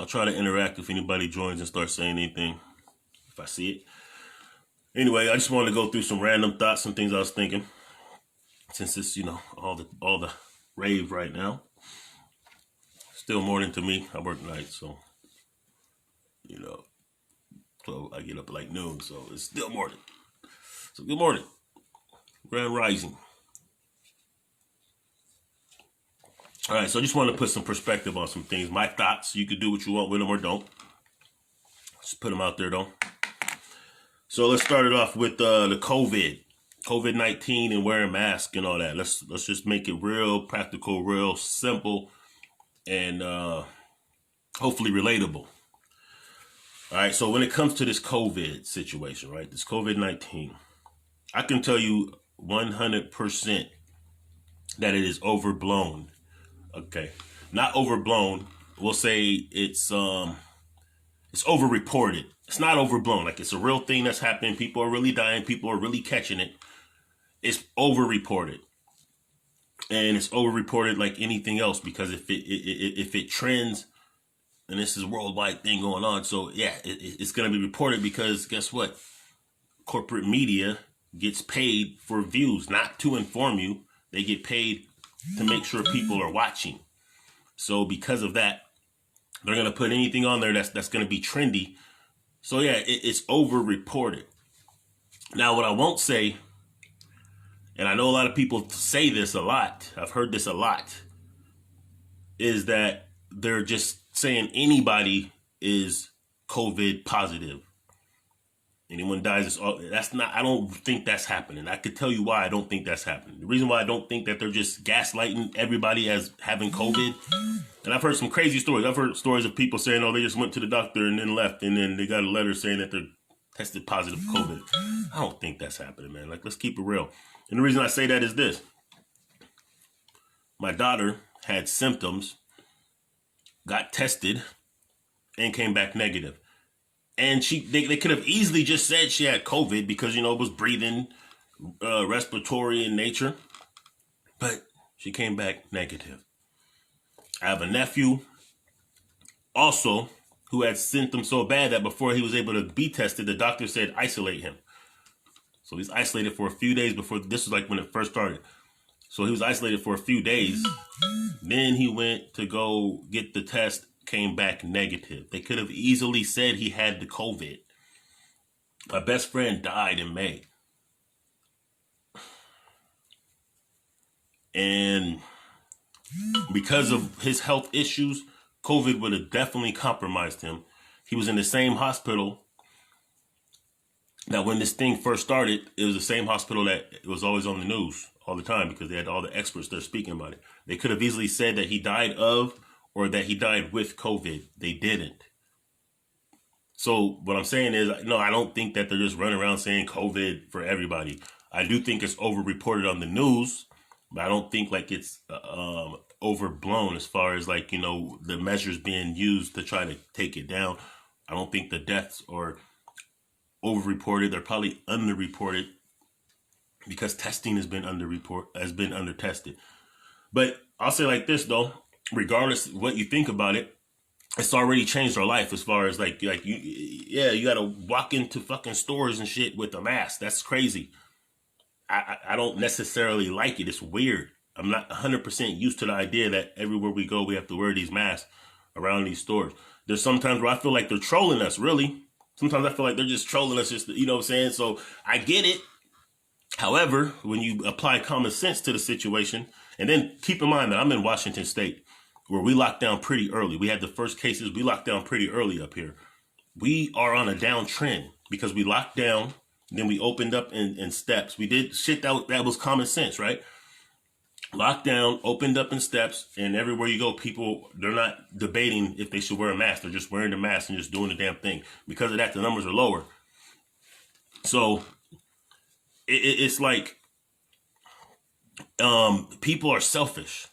I'll try to interact if anybody joins and starts saying anything, if I see it. Anyway, I just wanted to go through some random thoughts, some things I was thinking. Since it's, all the rave right now. Still morning to me. I work nights, so, so I get up at like noon, so it's still morning. So good morning. Grand Rising. All right, so I just want to put some perspective on some things. My thoughts, you could do what you want with them or don't. Just put them out there, though. So let's start it off with the COVID-19 and wearing masks and all that. Let's just make it real practical, real simple, and hopefully relatable. All right, so when it comes to this COVID situation, right, this COVID-19, I can tell you 100% that it is overblown. Okay, not overblown. We'll say it's overreported. It's not overblown. Like, it's a real thing that's happening. People are really dying. People are really catching it. It's overreported, and it's overreported like anything else, because if it trends, and this is a worldwide thing going on, so yeah, it's going to be reported, because guess what? Corporate media gets paid for views, not to inform you. They get paid to make sure people are watching. So because of that, they're going to put anything on there that's going to be trendy. So yeah, it's over-reported. Now, what I won't say, and I know a lot of people say this a lot, I've heard this a lot, is that they're just saying anybody is COVID positive. Anyone dies, that's not, I don't think that's happening. I could tell you why I don't think that's happening. The reason why I don't think that they're just gaslighting everybody as having COVID, and I've heard some crazy stories. I've heard stories of people saying, oh, they just went to the doctor and then left, and then they got a letter saying that they're tested positive for COVID. I don't think that's happening, man. Like, let's keep it real. And the reason I say that is this. My daughter had symptoms, got tested, and came back negative. And they could have easily just said she had COVID because, it was breathing, respiratory in nature. But she came back negative. I have a nephew also who had symptoms so bad that before he was able to be tested, the doctor said isolate him. So he's isolated for a few days before. This was like when it first started. So he was isolated for a few days. Then he went to go get the test, came back negative. They could have easily said he had the COVID. My best friend died in May. And because of his health issues, COVID would have definitely compromised him. He was in the same hospital that when this thing first started, it was the same hospital that it was always on the news all the time, because they had all the experts there speaking about it. They could have easily said that he died of, or that he died with COVID. They didn't. So what I'm saying is, no, I don't think that they're just running around saying COVID for everybody. I do think it's over-reported on the news, but I don't think like it's overblown as far as like, the measures being used to try to take it down. I don't think the deaths are over-reported. They're probably under-reported because testing has been under-tested. But I'll say like this though, regardless of what you think about it, it's already changed our life as far as like you got to walk into fucking stores and shit with a mask. That's crazy. I don't necessarily like it. It's weird. I'm not 100% used to the idea that everywhere we go, we have to wear these masks around these stores. There's sometimes where I feel like they're trolling us, really. Sometimes I feel like they're just trolling us, just, what I'm saying? So I get it. However, when you apply common sense to the situation, and then keep in mind that I'm in Washington State, where we locked down pretty early. We had the first cases. We locked down pretty early up here. We are on a downtrend because we locked down, then we opened up in steps. We did shit that was common sense, right? Locked down, opened up in steps, and everywhere you go, people, they're not debating if they should wear a mask. They're just wearing the mask and just doing the damn thing. Because of that, the numbers are lower. So it's like people are selfish,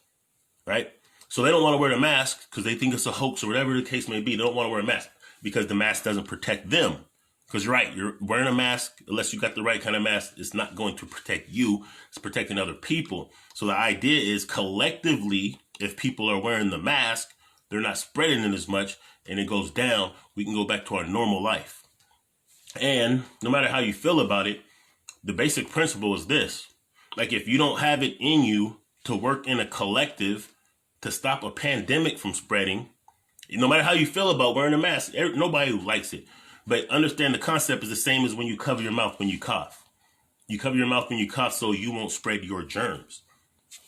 right? So they don't want to wear the mask because they think it's a hoax or whatever the case may be. They don't want to wear a mask because the mask doesn't protect them. Because you're right, you're wearing a mask, unless you got the right kind of mask, it's not going to protect you. It's protecting other people. So the idea is collectively, if people are wearing the mask, they're not spreading it as much, and it goes down, we can go back to our normal life. And no matter how you feel about it, the basic principle is this. Like, if you don't have it in you to work in a collective to stop a pandemic from spreading, no matter how you feel about wearing a mask, nobody likes it. But understand the concept is the same as when you cover your mouth when you cough. You cover your mouth when you cough so you won't spread your germs.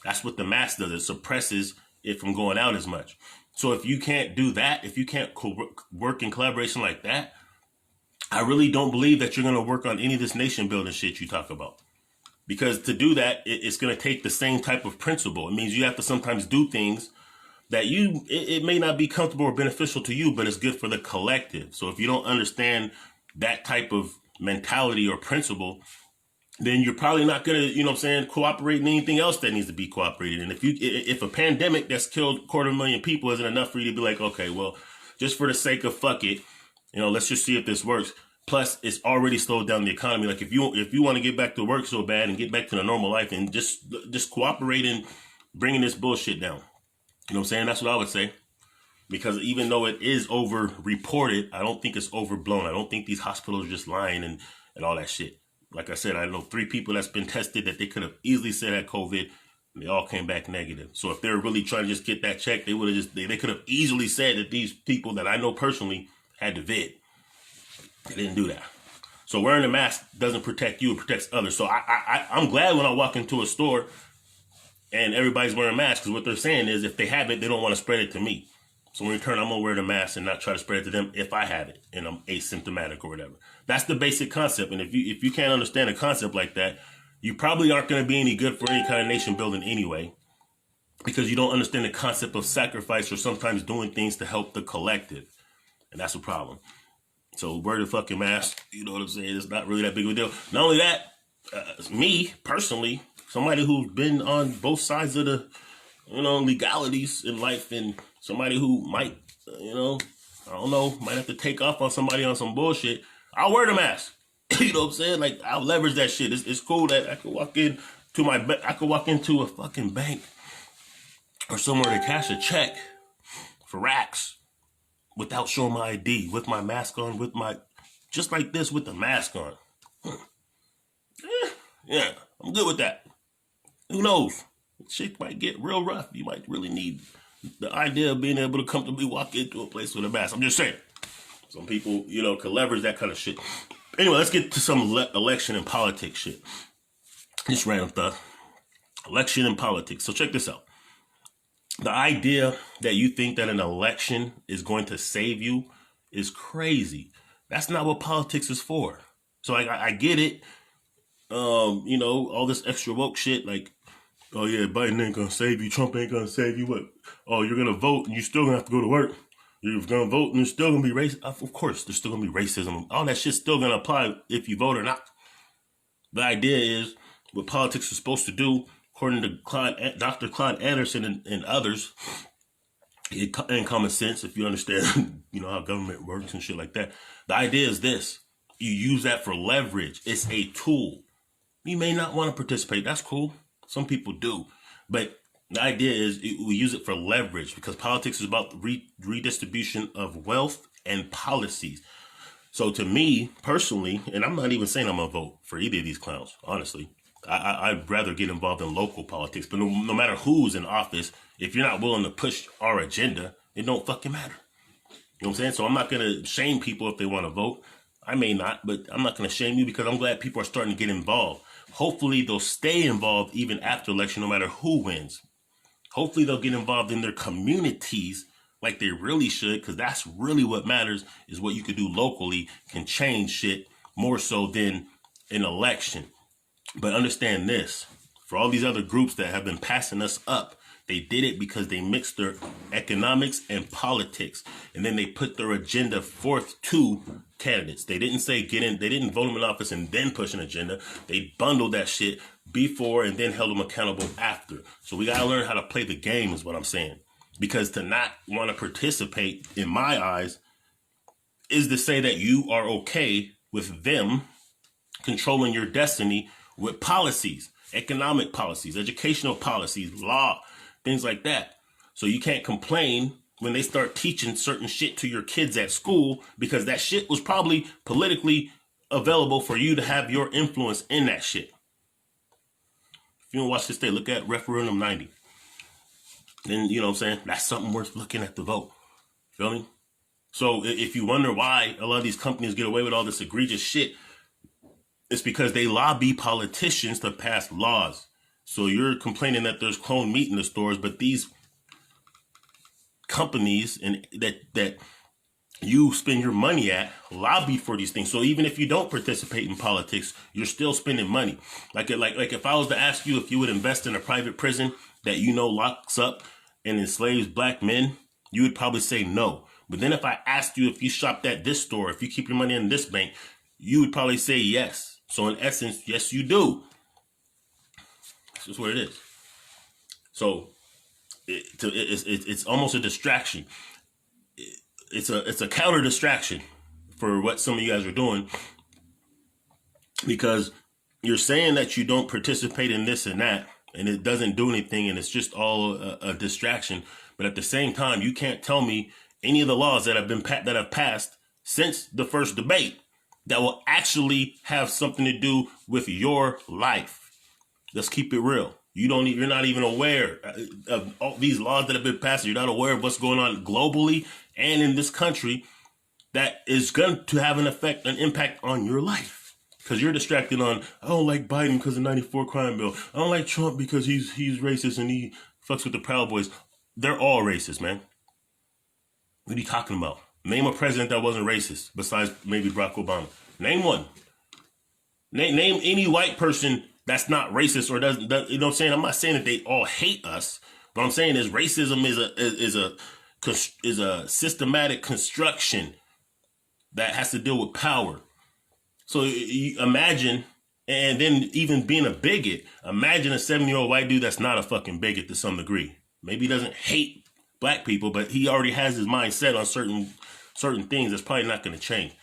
That's what the mask does. It suppresses it from going out as much. So if you can't do that, if you can't work in collaboration like that, I really don't believe that you're going to work on any of this nation building shit you talk about. Because to do that, it's going to take the same type of principle. It means you have to sometimes do things that it may not be comfortable or beneficial to you, but it's good for the collective. So if you don't understand that type of mentality or principle, then you're probably not going to, cooperate in anything else that needs to be cooperated in. If a pandemic that's killed 250,000 people isn't enough for you to be like, okay, well, just for the sake of fuck it, let's just see if this works. Plus, it's already slowed down the economy. Like, if you want to get back to work so bad and get back to the normal life and just cooperate in bringing this bullshit down. You know what I'm saying? That's what I would say. Because even though it is over-reported, I don't think it's overblown. I don't think these hospitals are just lying and all that shit. Like I said, I know 3 people that's been tested that they could have easily said had COVID, and they all came back negative. So if they're really trying to just get that check, they would have they could have easily said that these people that I know personally had the vid. They didn't do that. So wearing a mask doesn't protect you, it protects others. So I'm glad when I walk into a store and everybody's wearing masks, because what they're saying is if they have it, they don't want to spread it to me. So in return, I'm going to wear the mask and not try to spread it to them if I have it and I'm asymptomatic or whatever. That's the basic concept. And if you can't understand a concept like that, you probably aren't going to be any good for any kind of nation building anyway, because you don't understand the concept of sacrifice or sometimes doing things to help the collective. And that's a problem. So wear the fucking mask. You know what I'm saying? It's not really that big of a deal. Not only that, me personally, somebody who's been on both sides of the, legalities in life, and somebody who might, I don't know, might have to take off on somebody on some bullshit, I'll wear the mask. You know what I'm saying? Like, I'll leverage that shit. It's cool that I could walk into a fucking bank or somewhere to cash a check for racks without showing my ID, with my mask on, just like this with the mask on. Yeah, I'm good with that. Who knows? Shit might get real rough. You might really need the idea of being able to comfortably walk into a place with a mask. I'm just saying. Some people, can leverage that kind of shit. Anyway, let's get to some election and politics shit. Just random stuff. Election and politics. So check this out. The idea that you think that an election is going to save you is crazy. That's not what politics is for. So I get it. All this extra woke shit, like, oh yeah, Biden ain't gonna save you, Trump ain't gonna save you. What? Oh, you're gonna vote and you're still gonna have to go to work. You're gonna vote and there's still gonna be race. Of course, there's still gonna be racism. All that shit's still gonna apply if you vote or not. The idea is what politics is supposed to do, according to Dr. Claude Anderson and others, in common sense, if you understand, how government works and shit like that. The idea is this: you use that for leverage. It's a tool. You may not want to participate. That's cool. Some people do. But the idea is we use it for leverage, because politics is about redistribution of wealth and policies. So to me, personally, and I'm not even saying I'm going to vote for either of these clowns, honestly. I'd rather get involved in local politics. But no matter who's in office, if you're not willing to push our agenda, it don't fucking matter. You know what I'm saying? So I'm not going to shame people if they want to vote. I may not, but I'm not going to shame you, because I'm glad people are starting to get involved. Hopefully they'll stay involved even after election, no matter who wins. Hopefully they'll get involved in their communities like they really should, because that's really what matters, is what you could do locally can change shit more so than an election. But understand this, for all these other groups that have been passing us up, they did it because they mixed their economics and politics, and then they put their agenda forth to candidates. They didn't say get in, they didn't vote them in office and then push an agenda. They bundled that shit before and then held them accountable after. So we gotta learn how to play the game, is what I'm saying. Because to not want to participate, in my eyes, is to say that you are okay with them controlling your destiny with policies, economic policies, educational policies, law, things like that. So you can't complain when they start teaching certain shit to your kids at school, because that shit was probably politically available for you to have your influence in that shit. If you don't watch this day, look at referendum 90. Then, you know what I'm saying? That's something worth looking at the vote. Feel me? So if you wonder why a lot of these companies get away with all this egregious shit, it's because they lobby politicians to pass laws. So you're complaining that there's clone meat in the stores, but these companies and that you spend your money at lobby for these things. So even if you don't participate in politics, you're still spending money. Like if I was to ask you if you would invest in a private prison that you know locks up and enslaves black men, you would probably say no. But then if I asked you if you shopped at this store, if you keep your money in this bank, you would probably say yes. So in essence, yes, you do. That's just what it is. So it's almost a distraction. It's a counter distraction for what some of you guys are doing, because you're saying that you don't participate in this and that, and it doesn't do anything, and it's just all a distraction. But at the same time, you can't tell me any of the laws that have passed since the first debate that will actually have something to do with your life. Let's keep it real. You're not even aware of all these laws that have been passed. You're not aware of what's going on globally and in this country that is going to have an impact on your life. Because you're distracted on, I don't like Biden because of the 94 crime bill. I don't like Trump because he's racist and he fucks with the Proud Boys. They're all racist, man. What are you talking about? Name a president that wasn't racist besides maybe Barack Obama. Name one. Name any white person that's not racist or doesn't, you know what I'm saying? I'm not saying that they all hate us. What I'm saying is racism is a systematic construction that has to deal with power. So you imagine, and then even being a bigot, imagine a 70-year-old white dude that's not a fucking bigot to some degree. Maybe he doesn't hate black people, but he already has his mind set on certain things that's probably not going to change.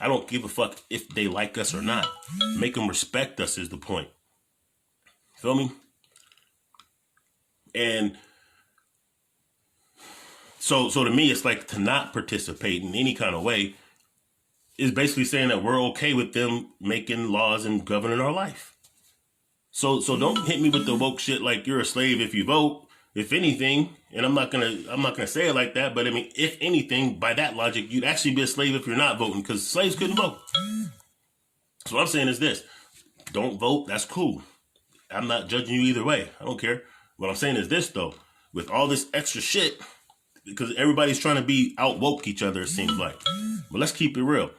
I don't give a fuck if they like us or not. Make them respect us is the point. Feel me? And so to me, it's like to not participate in any kind of way is basically saying that we're okay with them making laws and governing our life. So don't hit me with the woke shit like you're a slave if you vote. If anything, and I'm not gonna say it like that, but I mean, if anything, by that logic, you'd actually be a slave if you're not voting, because slaves couldn't vote. So what I'm saying is this: don't vote. That's cool. I'm not judging you either way. I don't care. What I'm saying is this, though: with all this extra shit, because everybody's trying to be out woke each other, it seems like. But let's keep it real.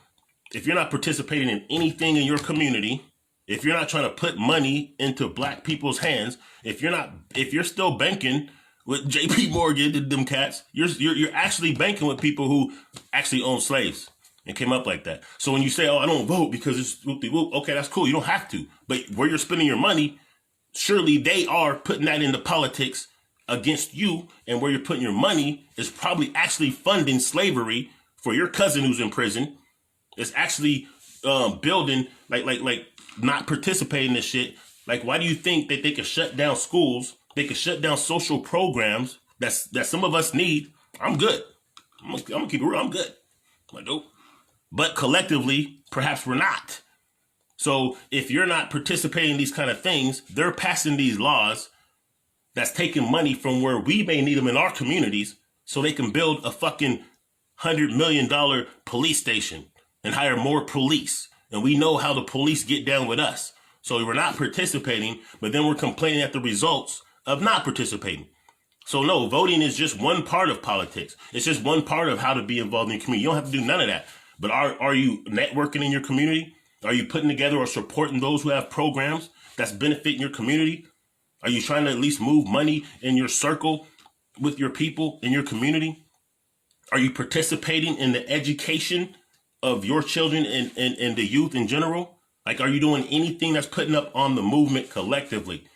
If you're not participating in anything in your community, if you're not trying to put money into black people's hands, if you're still banking with JP Morgan and them cats, you're actually banking with people who actually own slaves and came up like that. So when you say, oh, I don't vote because it's whoop-de-whoop, okay, that's cool. You don't have to. But where you're spending your money, surely they are putting that into politics against you. And where you're putting your money is probably actually funding slavery for your cousin who's in prison. It's actually building, like not participating in this shit. Like, why do you think that they could shut down schools? They could shut down social programs that some of us need. I'm good. I'm gonna keep it real. I'm good. I'm like, nope. But collectively, perhaps we're not. So if you're not participating in these kind of things, they're passing these laws that's taking money from where we may need them in our communities so they can build a fucking $100 million police station and hire more police. And we know how the police get down with us. So we're not participating, but then we're complaining at the results of not participating. So no, voting is just one part of politics. It's just one part of how to be involved in the community. You don't have to do none of that. But are you networking in your community? Are you putting together or supporting those who have programs that's benefiting your community? Are you trying to at least move money in your circle with your people in your community? Are you participating in the education of your children and the youth in general? Like, are you doing anything that's putting up on the movement collectively?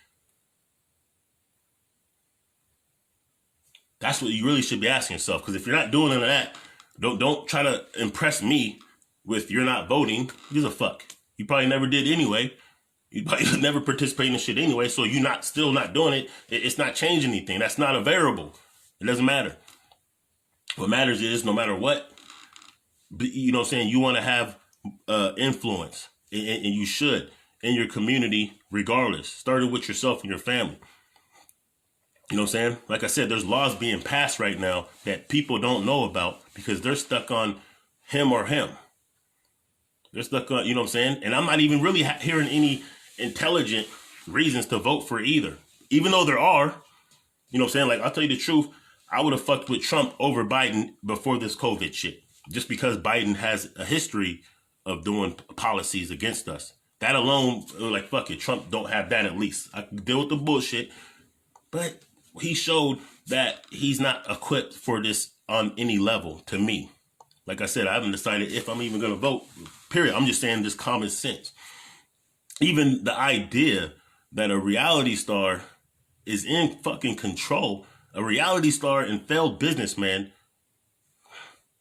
That's what you really should be asking yourself. Because if you're not doing none of that, don't try to impress me with you're not voting. Who gives a fuck? You probably never did anyway. You probably never participate in shit anyway. So you're still not doing it. It's not changing anything. That's not a variable. It doesn't matter. What matters is no matter what, you know what I'm saying, you want to have influence, and you should, in your community regardless, starting with yourself and your family. You know what I'm saying? Like I said, there's laws being passed right now that people don't know about because they're stuck on him or him. They're stuck on, you know what I'm saying? And I'm not even really hearing any intelligent reasons to vote for either. Even though there are, you know what I'm saying? Like, I'll tell you the truth, I would have fucked with Trump over Biden before this COVID shit. Just because Biden has a history of doing policies against us. That alone, like, fuck it, Trump don't have that at least. I can deal with the bullshit. But he showed that he's not equipped for this on any level to me. Like I said, I haven't decided if I'm even going to vote, period. I'm just saying this common sense. Even the idea that a reality star is in fucking control, a reality star and failed businessman,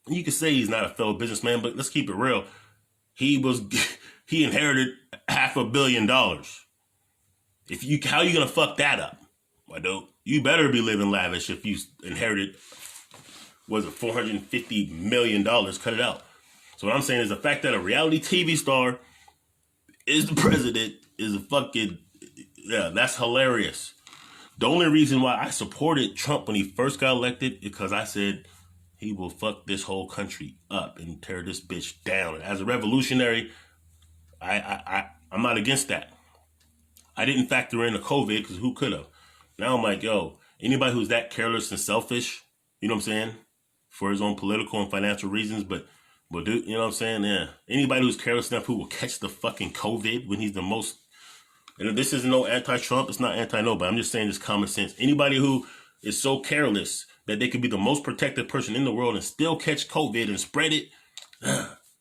you could say he's not a failed businessman, but let's keep it real. He inherited $500 million. How you going to fuck that up? My dude, you better be living lavish if you inherited, was it $450 million? Cut it out. So what I'm saying is the fact that a reality TV star is the president is a fucking, yeah, that's hilarious. The only reason why I supported Trump when he first got elected is because I said he will fuck this whole country up and tear this bitch down. And as a revolutionary, I'm not against that. I didn't factor in the COVID because who could have? Now I'm like, yo, anybody who's that careless and selfish, you know what I'm saying, for his own political and financial reasons, but dude, you know what I'm saying? Yeah. Anybody who's careless enough who will catch the fucking COVID when he's the most, and this is no anti-Trump, it's not anti-nobody. I'm just saying this common sense. Anybody who is so careless that they could be the most protected person in the world and still catch COVID and spread it,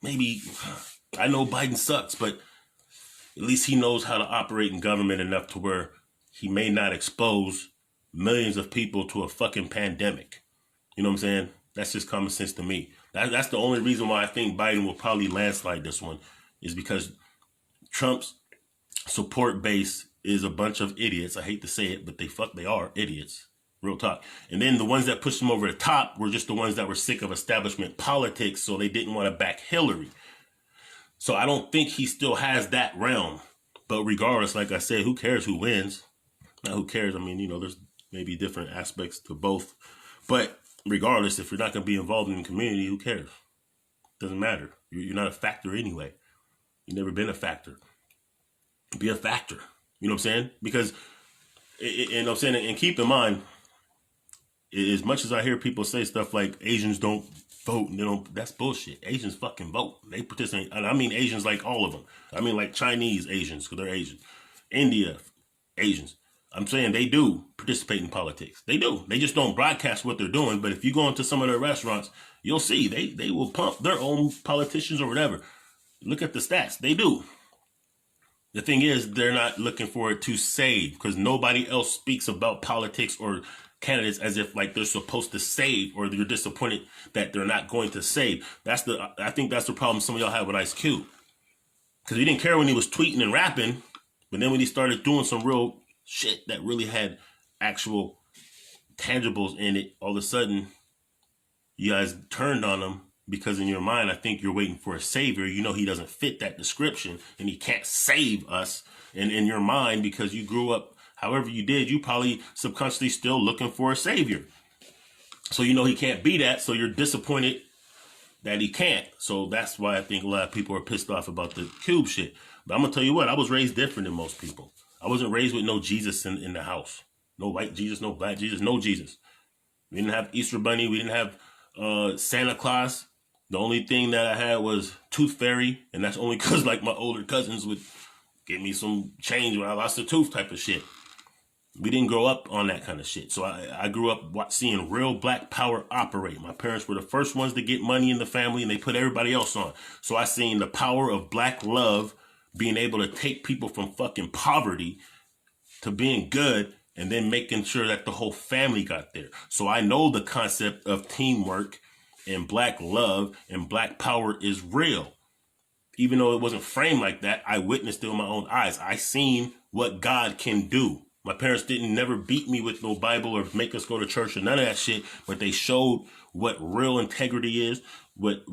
maybe, I know Biden sucks, but at least he knows how to operate in government enough to where he may not expose millions of people to a fucking pandemic. You know what I'm saying? That's just common sense to me. That's the only reason why I think Biden will probably landslide this one, is because Trump's support base is a bunch of idiots. I hate to say it, but they are idiots. Real talk. And then the ones that pushed him over the top were just the ones that were sick of establishment politics, so they didn't want to back Hillary. So I don't think he still has that realm. But regardless, like I said, who cares who wins? Now, who cares? I mean, you know, there's maybe different aspects to both. But regardless, if you're not going to be involved in the community, who cares? Doesn't matter. You're not a factor anyway. You've never been a factor. Be a factor. You know what I'm saying? Because, you know what I'm saying? And keep in mind, as much as I hear people say stuff like Asians don't vote, and they don't, that's bullshit. Asians fucking vote. They participate. And I mean Asians like all of them. I mean like Chinese Asians, because they're Asian. India, Asians. I'm saying they do participate in politics. They do. They just don't broadcast what they're doing. But if you go into some of their restaurants, you'll see they will pump their own politicians or whatever. Look at the stats. They do. The thing is, they're not looking for it to save, because nobody else speaks about politics or candidates as if like they're supposed to save, or you're disappointed that they're not going to save. I think that's the problem some of y'all have with Ice Cube. Because he didn't care when he was tweeting and rapping, but then when he started doing some real shit that really had actual tangibles in it, all of a sudden you guys turned on him, because in your mind, I think you're waiting for a savior. You know he doesn't fit that description and he can't save us. And in your mind, because you grew up however you did, you probably subconsciously still looking for a savior. So you know he can't be that, so you're disappointed that he can't. So that's why I think a lot of people are pissed off about the Cube shit. But I'm going to tell you what, I was raised different than most people. I wasn't raised with no Jesus in the house. No white Jesus, no black Jesus, no Jesus. We didn't have Easter Bunny. We didn't have Santa Claus. The only thing that I had was Tooth Fairy, and that's only because like my older cousins would give me some change when I lost a tooth type of shit. We didn't grow up on that kind of shit. So I grew up seeing real black power operate. My parents were the first ones to get money in the family, and they put everybody else on. So I seen the power of black love being able to take people from fucking poverty to being good, and then making sure that the whole family got there. So I know the concept of teamwork and black love and black power is real. Even though it wasn't framed like that, I witnessed it with my own eyes. I seen what God can do. My parents didn't never beat me with no Bible or make us go to church or none of that shit, but they showed what real integrity is, what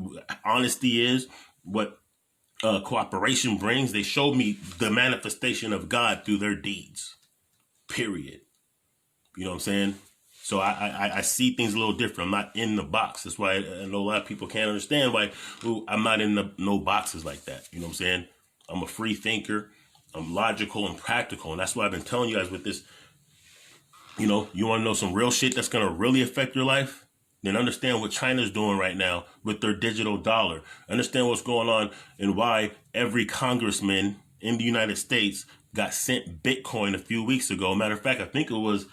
honesty is, what cooperation brings. They showed me the manifestation of God through their deeds, period. You know what I'm saying? So I see things a little different. I'm not in the box. That's why I know a lot of people can't understand why I'm not in no boxes like that. You know what I'm saying? I'm a free thinker. I'm logical and practical. And that's why I've been telling you guys with this, you know, you want to know some real shit that's going to really affect your life? Then understand what China's doing right now with their digital dollar. Understand what's going on and why every congressman in the United States got sent Bitcoin a few weeks ago. Matter of fact, I think it was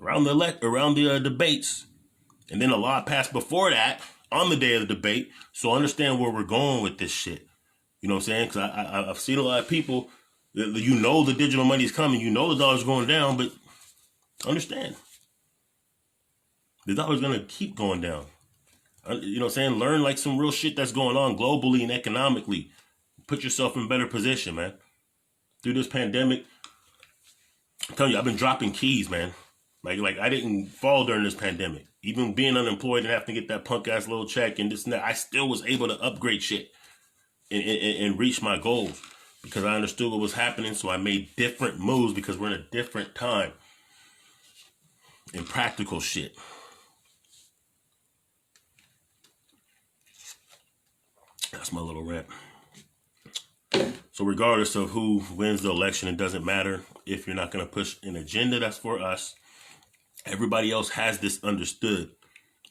around the debates. And then a law passed before that on the day of the debate. So understand where we're going with this shit. You know what I'm saying? Because I've seen a lot of people, you know the digital money is coming. You know the dollar's going down, but understand. The dollar's going to keep going down. You know what I'm saying? Learn like some real shit that's going on globally and economically. Put yourself in a better position, man. Through this pandemic, I'm telling you, I've been dropping keys, man. Like I didn't fall during this pandemic. Even being unemployed and having to get that punk ass little check and this and that, I still was able to upgrade shit and reach my goals because I understood what was happening. So I made different moves because we're in a different time in practical shit. That's my little rant. So regardless of who wins the election, it doesn't matter. If you're not going to push an agenda that's for us, everybody else has this understood.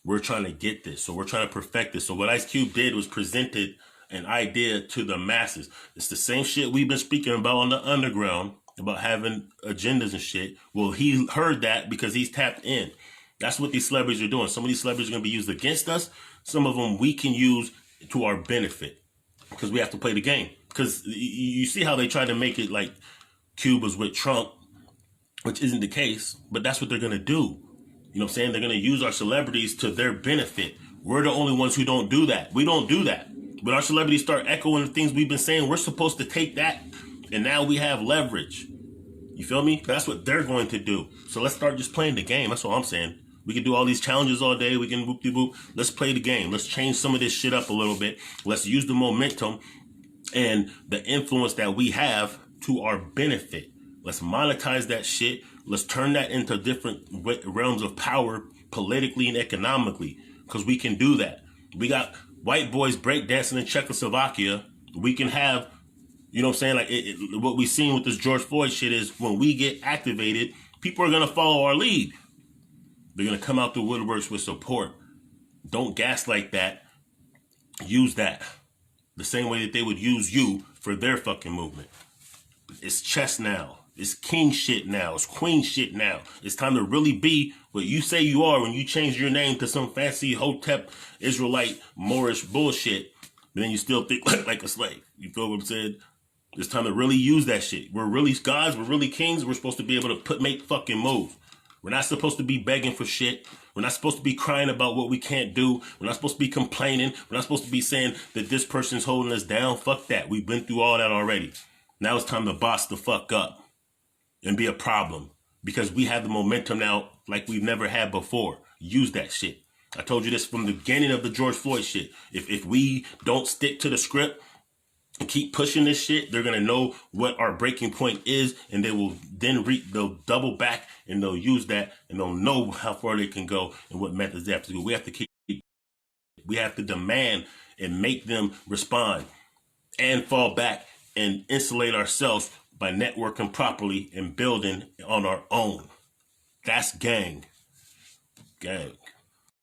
We're trying to get this. So we're trying to perfect this. So what Ice Cube did was presented an idea to the masses. It's the same shit we've been speaking about on the underground, about having agendas and shit. Well, he heard that because he's tapped in. That's what these celebrities are doing. Some of these celebrities are going to be used against us. Some of them we can use to our benefit because we have to play the game. Because you see how they try to make it like Cube was with Trump, which isn't the case, but that's what they're going to do. You know what I'm saying? They're going to use our celebrities to their benefit. We're the only ones who don't do that. We don't do that. But our celebrities start echoing the things we've been saying. We're supposed to take that, and now we have leverage. You feel me? That's what they're going to do. So let's start just playing the game. That's all I'm saying. We can do all these challenges all day. We can whoop-de-whoop. Let's play the game. Let's change some of this shit up a little bit. Let's use the momentum and the influence that we have to our benefit. Let's monetize that shit. Let's turn that into different realms of power politically and economically because we can do that. We got white boys breakdancing in Czechoslovakia. We can have, you know what I'm saying? Like what we've seen with this George Floyd shit is when we get activated, people are going to follow our lead. They're going to come out the woodworks with support. Don't gaslight that. Use that. The same way that they would use you for their fucking movement. It's chess now. It's king shit now. It's queen shit now. It's time to really be what you say you are when you change your name to some fancy Hotep, Israelite, Moorish bullshit. But then you still think like a slave. You feel what I'm saying? It's time to really use that shit. We're really gods. We're really kings. We're supposed to be able to make fucking moves. We're not supposed to be begging for shit. We're not supposed to be crying about what we can't do. We're not supposed to be complaining. We're not supposed to be saying that this person's holding us down. Fuck that. We've been through all that already. Now it's time to boss the fuck up and be a problem because we have the momentum now like we've never had before. Use that shit. I told you this from the beginning of the George Floyd shit. If we don't stick to the script and keep pushing this shit, they're going to know what our breaking point is, and they will then they'll double back and they'll use that and they'll know how far they can go and what methods they have to do. We have to demand and make them respond and fall back and insulate ourselves by networking properly and building on our own. That's gang. Gang.